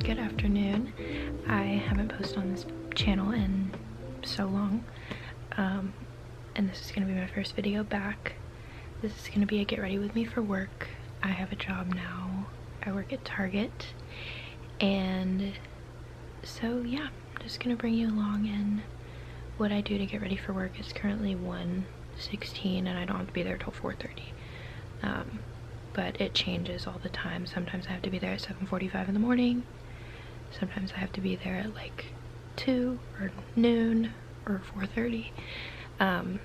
good afternoon. I haven't posted on this channel in so long, and this is going to be my first video back. This is going to be a get ready with me for work. I have a job now. I work at Target, and so yeah, I'm just going to bring you along in what I do to get ready for work. It's currently 1:16 and I don't have to be there till 4:30. But it changes all the time. Sometimes I have to be there at 7:45 in the morning. Sometimes I have to be there at like 2 or noon or 4:30. And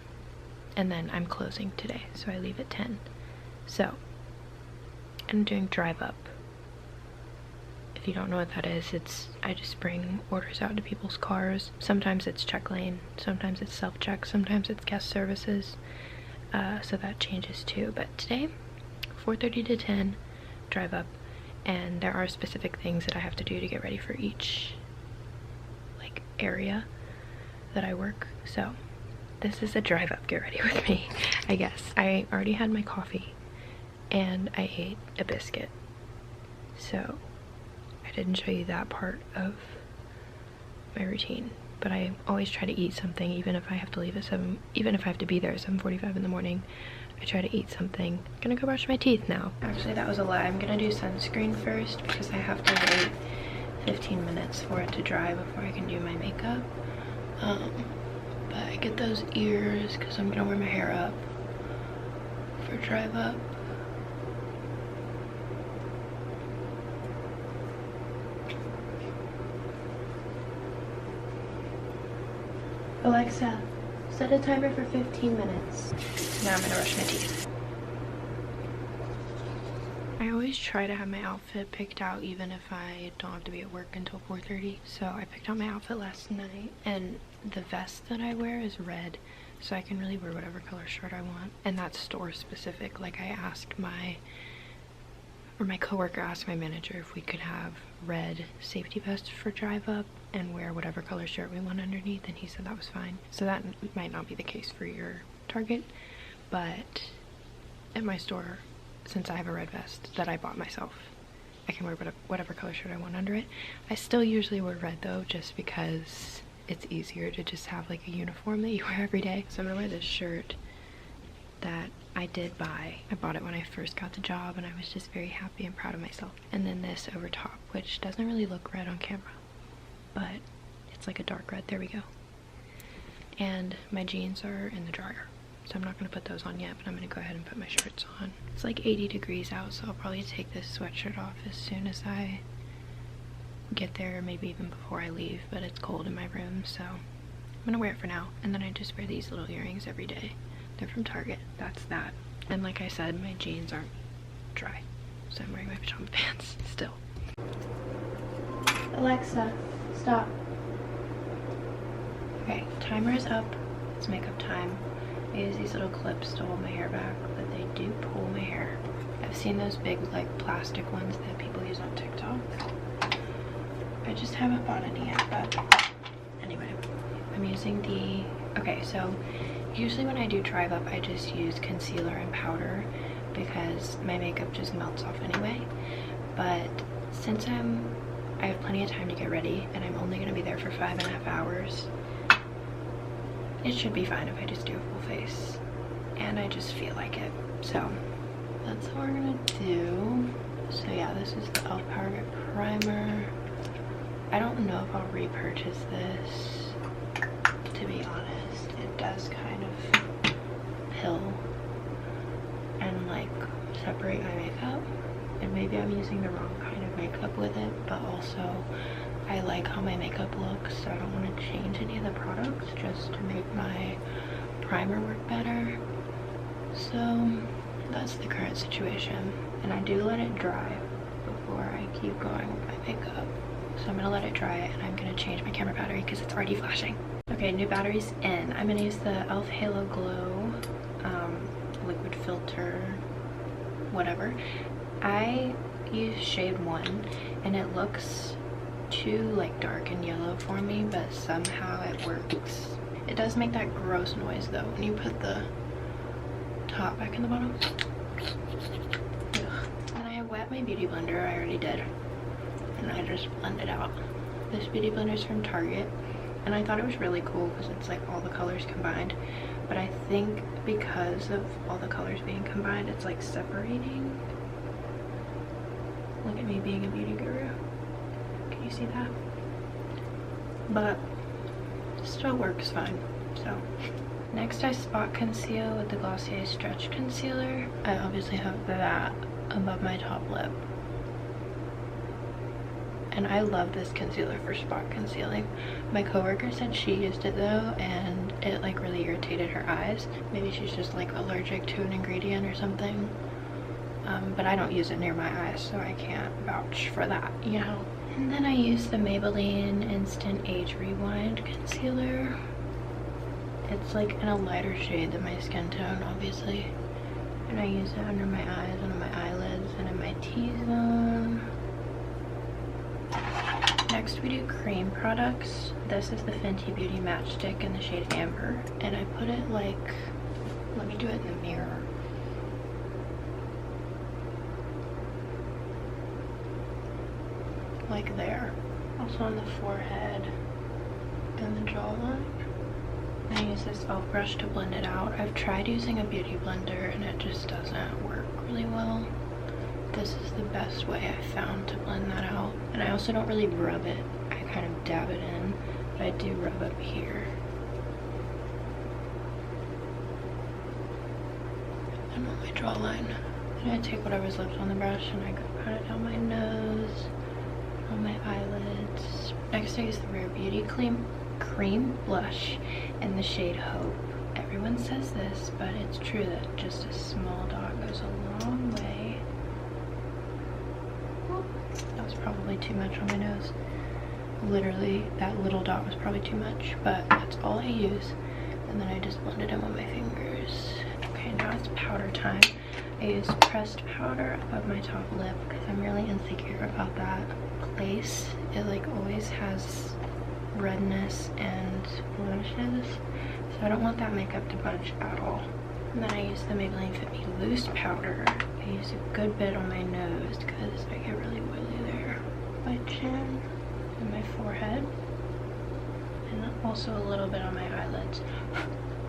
then I'm closing today, so I leave at 10. So I'm doing drive up. If you don't know what that is, I just bring orders out to people's cars. Sometimes it's check lane, sometimes it's self-check, sometimes it's guest services. So that changes too. But today, 4:30 to 10, drive up, and there are specific things that I have to do to get ready for each like area that I work. So this is a drive up get ready with me, I guess. I already had my coffee and I ate a biscuit, so I didn't show you that part of my routine. But I always try to eat something, even if I have to leave at 7, even if I have to be there at 7:45 in the morning. I try to eat something. I'm gonna go brush my teeth now. Actually, that was a lie. I'm gonna do sunscreen first because I have to wait 15 minutes for it to dry before I can do my makeup. But I get those ears because I'm gonna wear my hair up for drive up. Alexa, set a timer for 15 minutes. Now I'm gonna brush my teeth. I always try to have my outfit picked out even if I don't have to be at work until 4:30. So I picked out my outfit last night, and the vest that I wear is red, so I can really wear whatever color shirt I want. And that's store specific. Like, I asked my coworker asked my manager if we could have red safety vests for drive up and wear whatever color shirt we want underneath, and he said that was fine. So that might not be the case for your Target, but at my store, since I have a red vest that I bought myself, I can wear whatever color shirt I want under it. I still usually wear red though, just because it's easier to just have like a uniform that you wear every day. So I'm gonna wear this shirt that I did buy. I bought it when I first got the job, and I was just very happy and proud of myself. And then this over top, which doesn't really look red on camera, but it's like a dark red. There we go. And my jeans are in the dryer, so I'm not going to put those on yet, but I'm going to go ahead and put my shirts on. It's like 80 degrees out, so I'll probably take this sweatshirt off as soon as I get there, maybe even before I leave, but it's cold in my room, so I'm going to wear it for now. And then I just wear these little earrings every day. They're from Target. That's that. And like I said, my jeans aren't dry, so I'm wearing my pajama pants still. Alexa, stop. Okay, timer is up. It's makeup time. I use these little clips to hold my hair back, but they do pull my hair. I've seen those big like plastic ones that people use on TikTok. I just haven't bought any yet, but anyway, I'm using the, okay, so usually when I do drive up, I just use concealer and powder because my makeup just melts off anyway. But since I have plenty of time to get ready, and I'm only going to be there for 5.5 hours, it should be fine if I just do a full face, and I just feel like it. So that's what we're gonna do. So yeah, this is the e.l.f. Power Grip Primer. I don't know if I'll repurchase this, to be honest. It does kind of pill and like separate my makeup, and maybe I'm using the wrong kind of makeup with it, but also I like how my makeup looks, so I don't want to change any of the products just to make my primer work better. So that's the current situation, and I do let it dry before I keep going with my makeup. So I'm gonna let it dry, and I'm gonna change my camera battery because it's already flashing. Okay, new battery's in. I'm gonna use the e.l.f. Halo Glow liquid filter, whatever. I use shade 1, and it looks too like dark and yellow for me, but somehow it works. It does make that gross noise though when you put the top back in the bottom. Ugh. And I wet my beauty blender. I already did. and I just blend it out. This beauty blender is from Target, and I thought it was really cool because it's like all the colors combined, but I think because of all the colors being combined, it's like separating. Look at me being a beauty guru. Can you see that? But still works fine. So next I spot conceal with the Glossier Stretch Concealer. I obviously have that above my top lip. And I love this concealer for spot concealing. My coworker said she used it though, and it like really irritated her eyes. Maybe she's just like allergic to an ingredient or something. But I don't use it near my eyes, so I can't vouch for that, you know. And then I use the Maybelline Instant Age Rewind Concealer. It's like in a lighter shade than my skin tone, obviously. And I use it under my eyes, under my eyelids, and in my T-zone. Next we do cream products. This is the Fenty Beauty Matchstick in the shade Amber. And I put it like, let me do it in the mirror. Like there. Also on the forehead and the jawline. I use this elf brush to blend it out. I've tried using a beauty blender and it just doesn't work really well. This is the best way I've found to blend that out. And I also don't really rub it. I kind of dab it in, but I do rub up here. And on my jawline. And I take whatever's left on the brush and I go pat it down my nose, on my eyelids. Next I use the Rare Beauty Cream Blush in the shade Hope. Everyone says this, but it's true that just a small dot goes a long way. Oh, that was probably too much on my nose. Literally, that little dot was probably too much, but that's all I use. And then I just blend it in with my fingers. Okay, now it's powder time. I use pressed powder above my top lip because I'm really insecure about that place. It like always has redness and blemishes, so I don't want that makeup to budge at all. And then I use the Maybelline Fit Me Loose powder. I use a good bit on my nose because I get really oily there. My chin and my forehead, and also a little bit on my eyelids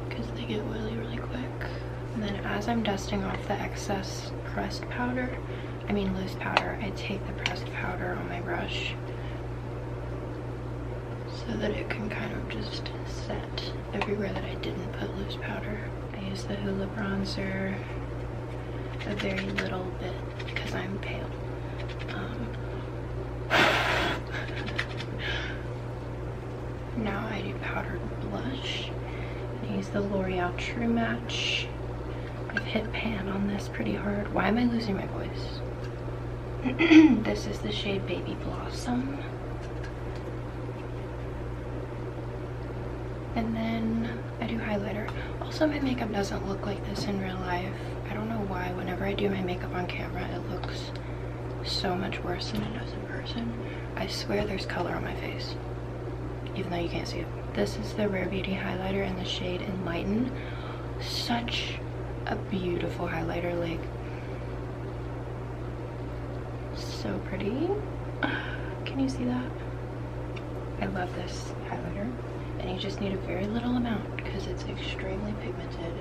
because they get oily really quick. And then as I'm dusting off the excess loose powder, I take the pressed powder on my brush so that it can kind of just set everywhere that I didn't put loose powder. I use the Hoola bronzer a very little bit because I'm pale. Now I do powdered blush. I use the L'Oreal True Match. I've hit pan on this pretty hard. Why am I losing my voice? This is the shade Baby Blossom. And then I do highlighter. Also, my makeup doesn't look like this in real life. I don't know why. Whenever I do my makeup on camera, it looks so much worse than it does in person. I swear there's color on my face, even though you can't see it. This is the Rare Beauty highlighter in the shade Enlighten. Such a beautiful highlighter, like so pretty. Can you see that? I love this highlighter, and you just need a very little amount because it's extremely pigmented.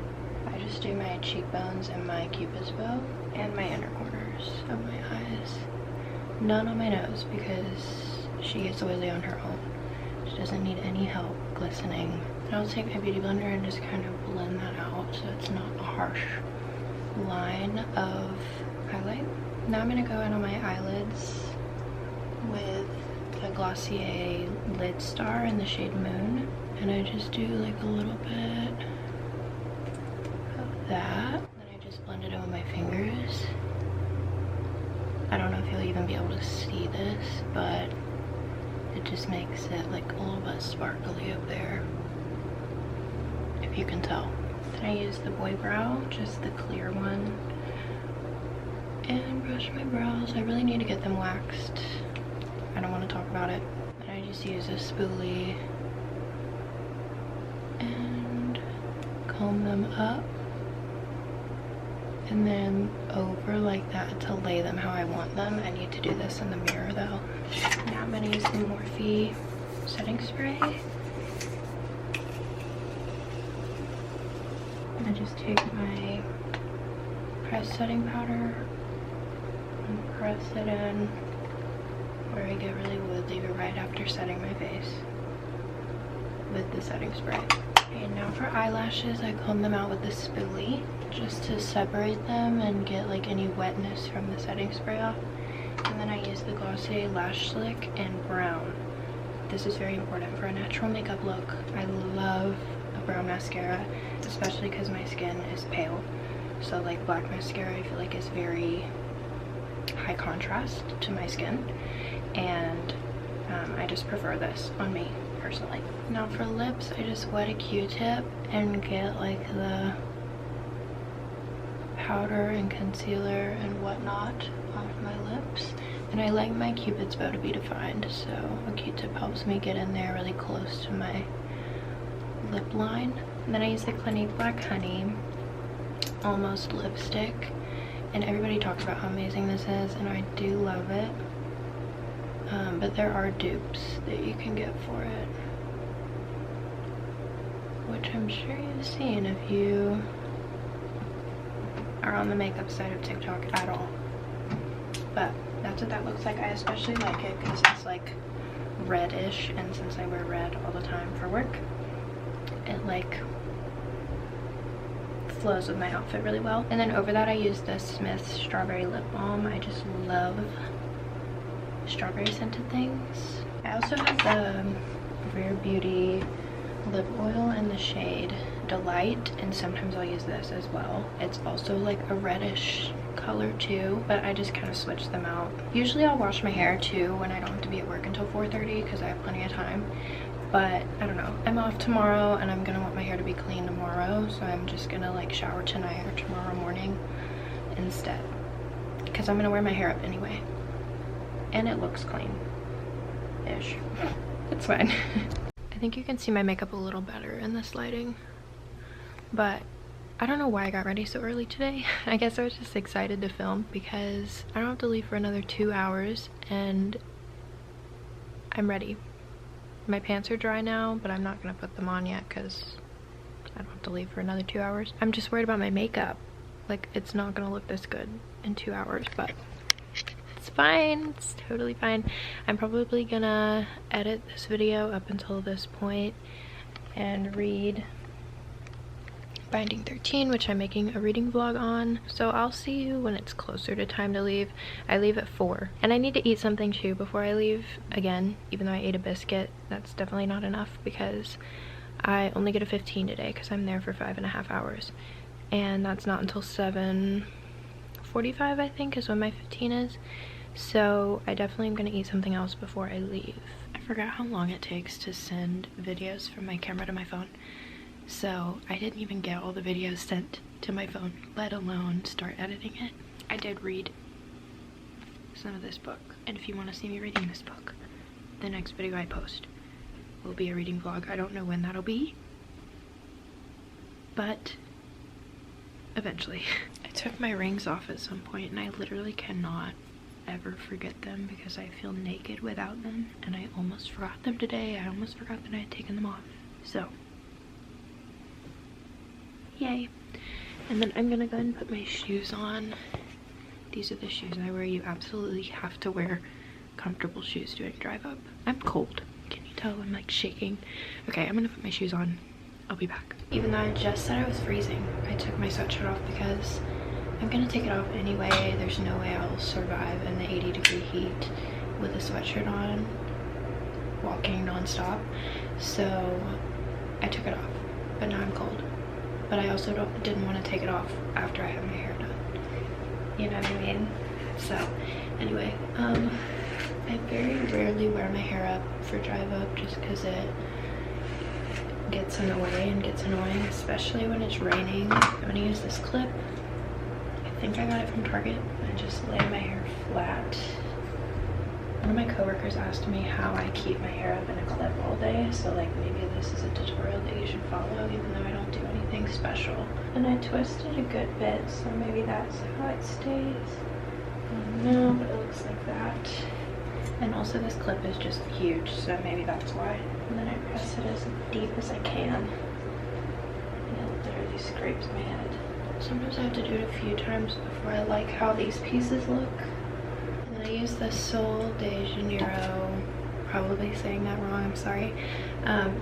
I just do my cheekbones and my cupid's bow and my inner corners of my eyes. None on my nose because she gets oily on her own. She doesn't need any help glistening. And I'll take my beauty blender and just kind of blend that out so it's not a harsh line of highlight. Now I'm going to go in on my eyelids with the Glossier Lid Star in the shade Moon. And I just do like a little bit of that. Then I just blend it in with my fingers. I don't know if you'll even be able to see this, but it just makes it like a little bit sparkly up there, if you can tell. Then I use the Boy Brow, just the clear one, and brush my brows. I really need to get them waxed. I don't want to talk about it. And I just use a spoolie and comb them up and then over like that to lay them how I want them. I need to do this in the mirror though. Now I'm gonna use the Morphe setting spray. I just take my pressed setting powder and press it in where I get really woolly right after setting my face with the setting spray. Okay, now for eyelashes, I comb them out with the spoolie just to separate them and get like any wetness from the setting spray off. And then I use the Glossier Lash Slick in brown. This is very important for a natural makeup look. I love a brown mascara, especially because my skin is pale. So like black mascara I feel like is very high contrast to my skin, and I just prefer this on me personally. Now for lips, I just wet a Q-tip and get like the powder and concealer and whatnot off my lips. And I like my Cupid's bow to be defined, so a Q-tip helps me get in there really close to my lip line. And then I use the Clinique Black Honey Almost lipstick, and everybody talks about how amazing this is, and I do love it. But there are dupes that you can get for it, which I'm sure you've seen if you are on the makeup side of TikTok at all. But that's what that looks like. I especially like it because it's like reddish, and since I wear red all the time for work, it like flows with my outfit really well. And then over that I use the Smith Strawberry Lip Balm. I just love strawberry scented things. I also have the Rare Beauty lip oil in the shade Delight, and sometimes I'll use this as well. It's also like a reddish color too, but I just kind of switch them out. Usually I'll wash my hair too when I don't have to be at work until 4:30 because I have plenty of time. But I don't know, I'm off tomorrow and I'm gonna want my hair to be clean tomorrow, so I'm just gonna like shower tonight or tomorrow morning instead, because I'm gonna wear my hair up anyway and it looks clean-ish. It's fine. I think you can see my makeup a little better in this lighting, but I don't know why I got ready so early today. I guess I was just excited to film because I don't have to leave for another 2 hours and I'm ready. My pants are dry now, but I'm not gonna put them on yet because I don't have to leave for another 2 hours. I'm just worried about my makeup. Like, it's not gonna look this good in 2 hours, but it's fine. It's totally fine. I'm probably gonna edit this video up until this point and read Binding 13, which I'm making a reading vlog on. So I'll see you when it's closer to time to leave. I leave at 4, and I need to eat something too before I leave again. Even though I ate a biscuit, that's definitely not enough because I only get a 15 today because I'm there for 5.5 hours, and that's not until 7:45 I think is when my 15 is. So I definitely am gonna eat something else before I leave. I forgot how long it takes to send videos from my camera to my phone. So I didn't even get all the videos sent to my phone, let alone start editing it. I did read some of this book, and if you want to see me reading this book, the next video I post will be a reading vlog. I don't know when that'll be, but eventually. I took my rings off at some point, and I literally cannot ever forget them because I feel naked without them, and I almost forgot them today. I almost forgot that I had taken them off. So yay. And then I'm gonna go ahead and put my shoes on. These are the shoes I wear. You absolutely have to wear comfortable shoes doing drive up. I'm cold. Can you tell I'm like shaking? Okay, I'm gonna put my shoes on. I'll be back. Even though I just said I was freezing, I took my sweatshirt off because I'm gonna take it off anyway. There's no way I'll survive in the 80-degree heat with a sweatshirt on, walking non-stop. So I took it off, but now I'm cold. But I also didn't want to take it off after I had my hair done. You know what I mean? So anyway, I very rarely wear my hair up for drive up just because it gets in the way and gets annoying, especially when it's raining. I'm gonna use this clip. I think I got it from Target. I just lay my hair flat One of my coworkers asked me how I keep my hair up in a clip all day, so like maybe this is a tutorial that you should follow, even though I don't do anything special. And I twisted a good bit, so maybe that's how it stays. I don't know, but it looks like that. And also this clip is just huge, so maybe that's why. And then I press it as deep as I can. And it literally scrapes my head. Sometimes I have to do it a few times before I like how these pieces look. And then I use the Sol de Janeiro, probably saying that wrong, I'm sorry.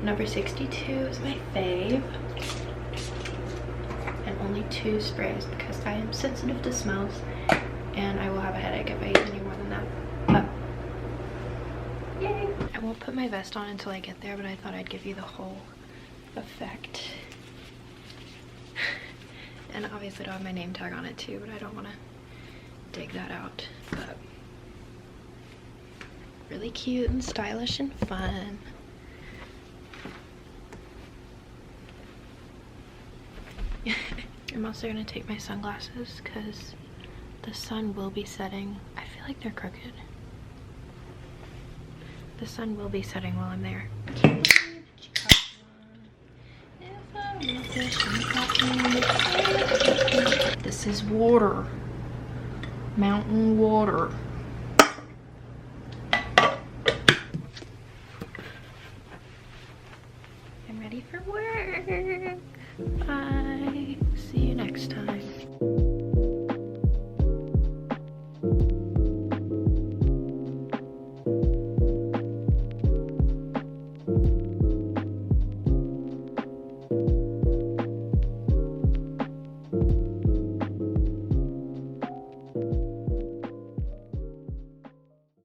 Number 62 is my fave. And only 2 sprays because I am sensitive to smells and I will have a headache if I use any more than that. But yay! I won't put my vest on until I get there, but I thought I'd give you the whole effect. And obviously I don't have my name tag on it too, but I don't want to dig that out. But really cute and stylish and fun. I'm also going to take my sunglasses because the sun will be setting. I feel like they're crooked. The sun will be setting while I'm there. This is water. Mountain water. I'm ready for work. Bye. See you next time.